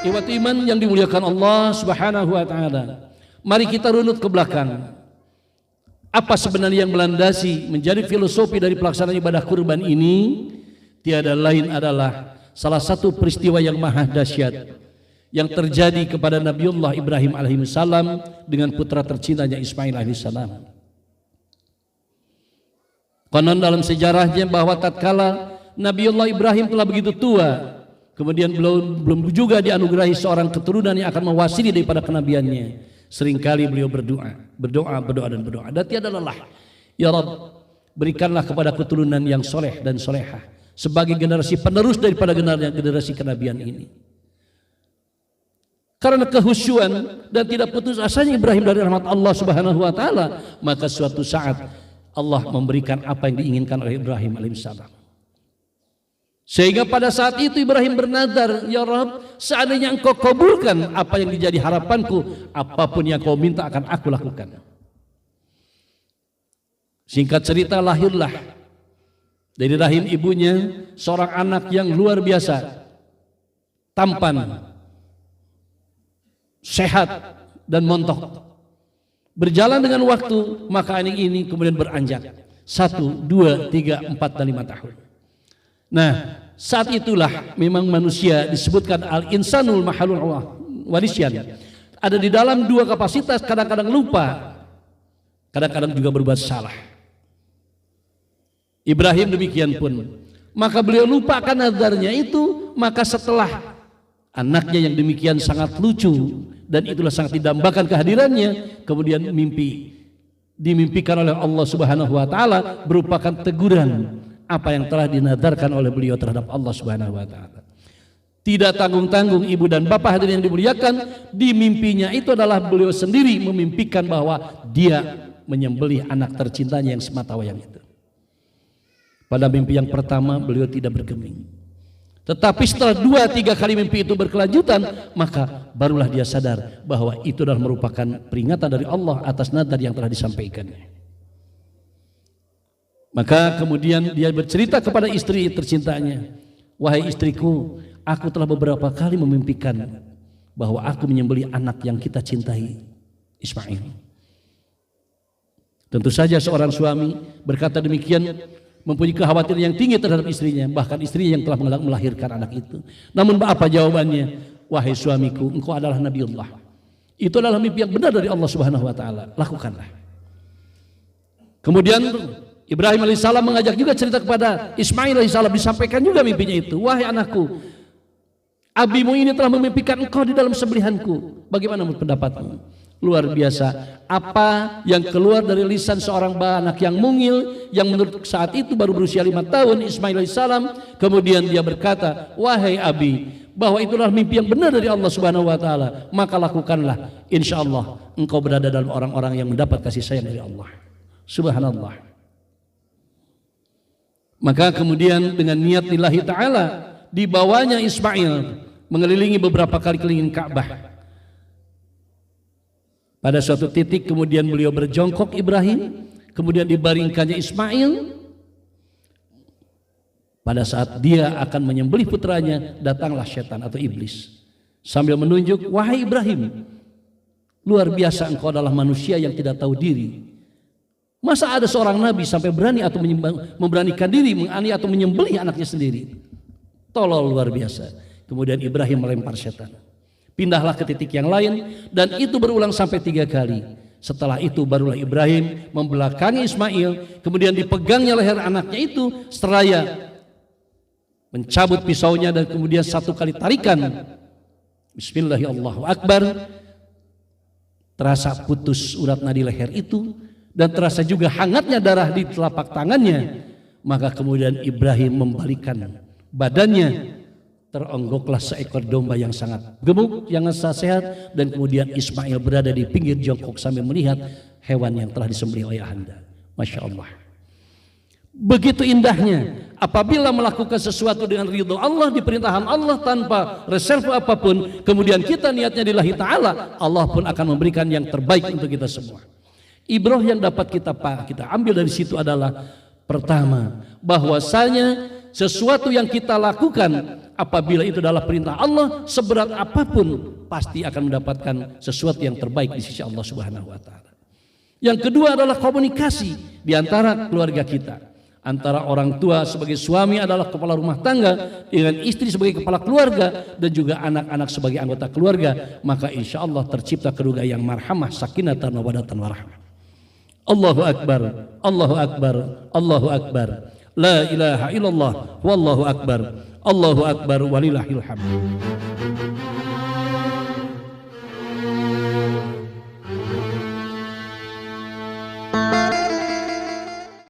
Ikhwat iman yang dimuliakan Allah Subhanahu wa taala. Mari kita runut ke belakang. Apa sebenarnya yang melandasi menjadi filosofi dari pelaksanaan ibadah kurban ini? Tiada lain adalah salah satu peristiwa yang maha dahsyat yang terjadi kepada Nabiullah Ibrahim alaihissalam dengan putra tercintanya Ismail alaihissalam. Konon dalam sejarahnya bahwa tatkala Nabiullah Ibrahim telah begitu tua, kemudian belum juga dianugerahi seorang keturunan yang akan mewasili daripada kenabiannya. Seringkali beliau berdoa dan tiada lelah. Ya Rabb, berikanlah kepada keturunan yang soleh dan solehah sebagai generasi penerus daripada generasi kenabian ini. Karena kehusyuan dan tidak putus asanya Ibrahim dari rahmat Allah Subhanahu wa taala, maka suatu saat Allah memberikan apa yang diinginkan oleh Ibrahim alaihissalam. Sehingga pada saat itu Ibrahim bernadar, ya Rabb, seandainya engkau kabulkan apa yang menjadi harapanku, apapun yang kau minta akan aku lakukan. Singkat cerita, lahirlah dari rahim ibunya seorang anak yang luar biasa, tampan, sehat dan montok. Berjalan dengan waktu, maka anak ini kemudian beranjak 1, 2, 3, 4 dan 5 tahun. Nah, saat itulah memang manusia disebutkan al-insanul mahalul warisyan. Ada di dalam dua kapasitas, kadang-kadang lupa, kadang-kadang juga berbuat salah. Ibrahim demikian pun. Maka beliau lupa akan nadarnya itu, maka setelah anaknya yang demikian sangat lucu dan itulah sangat didambakan kehadirannya, kemudian dimimpikan oleh Allah Subhanahu wa taala merupakan teguran apa yang telah dinadarkan oleh beliau terhadap Allah Subhanahu wa taala. Tidak tanggung-tanggung ibu dan bapak hadirin yang dimuliakan, di mimpinya itu adalah beliau sendiri memimpikan bahwa dia menyembelih anak tercintanya yang sematawayang itu. Pada mimpi yang pertama beliau tidak bergeming. Tetapi setelah 2-3 kali mimpi itu berkelanjutan, maka barulah dia sadar bahwa itu adalah merupakan peringatan dari Allah atas nadar yang telah disampaikannya. Maka kemudian dia bercerita kepada istri tercintanya, wahai istriku, aku telah beberapa kali memimpikan bahwa aku menyembelih anak yang kita cintai, Ismail. Tentu saja seorang suami berkata demikian mempunyai kekhawatiran yang tinggi terhadap istrinya, bahkan istrinya yang telah melahirkan anak itu. Namun apa jawabannya? Wahai suamiku, engkau adalah Nabiullah. Itu adalah mimpi yang benar dari Allah Subhanahu wa taala, lakukanlah. Kemudian Ibrahim alaihissalam mengajak juga cerita kepada Ismail alaihissalam, disampaikan juga mimpinya itu. Wahai anakku, abimu ini telah memimpikan engkau di dalam sembelihanku. Bagaimana pendapatmu? Luar biasa. Apa yang keluar dari lisan seorang anak yang mungil, yang menurut saat itu baru berusia 5 tahun, Ismail alaihissalam. Kemudian dia berkata, wahai abi, bahwa itulah mimpi yang benar dari Allah Subhanahu wa taala, maka lakukanlah. Insya Allah engkau berada dalam orang-orang yang mendapat kasih sayang dari Allah. Subhanallah. Maka kemudian dengan niat lillahi ta'ala dibawanya Ismail mengelilingi beberapa kali keliling Ka'bah. Pada suatu titik kemudian beliau berjongkok Ibrahim, kemudian dibaringkannya Ismail. Pada saat dia akan menyembelih putranya, datanglah setan atau iblis sambil menunjuk, wahai Ibrahim, luar biasa engkau adalah manusia yang tidak tahu diri. Masa ada seorang nabi sampai berani atau memberanikan diri mengani atau menyembelih anaknya sendiri? Tolol luar biasa. Kemudian Ibrahim melempar setan. Pindahlah ke titik yang lain dan itu berulang sampai 3 kali. Setelah itu barulah Ibrahim membelakangi Ismail, kemudian dipegangnya leher anaknya itu seraya mencabut pisaunya dan kemudian 1 kali tarikan. Bismillahirrahmanirrahim. Terasa putus urat nadi leher itu. Dan terasa juga hangatnya darah di telapak tangannya. Maka kemudian Ibrahim membalikkan badannya, teronggoklah seekor domba yang sangat gemuk, yang sangat sehat, dan kemudian Ismail berada di pinggir jongkok sambil melihat hewan yang telah disembelih oleh ayahanda. Masya Allah. Begitu indahnya apabila melakukan sesuatu dengan ridho Allah, diperintahan Allah tanpa reserve apapun, kemudian kita niatnya lillahi ta'ala, Allah pun akan memberikan yang terbaik untuk kita semua. Ibrah yang dapat kita ambil dari situ adalah pertama, bahwasanya Sesuatu yang kita lakukan apabila itu adalah perintah Allah, seberat apapun pasti akan mendapatkan sesuatu yang terbaik di sisi Allah Subhanahu wa taala. Yang kedua adalah komunikasi di antara keluarga kita. Antara orang tua sebagai suami adalah kepala rumah tangga dengan istri sebagai kepala keluarga dan juga anak-anak sebagai anggota keluarga, maka insya Allah tercipta keluarga yang marhamah, sakinatan, mawaddatan, warahmah. Allahu akbar, Allahu akbar, Allahu akbar. La ilaha illallah wallahu akbar. Allahu akbar walillahil hamd.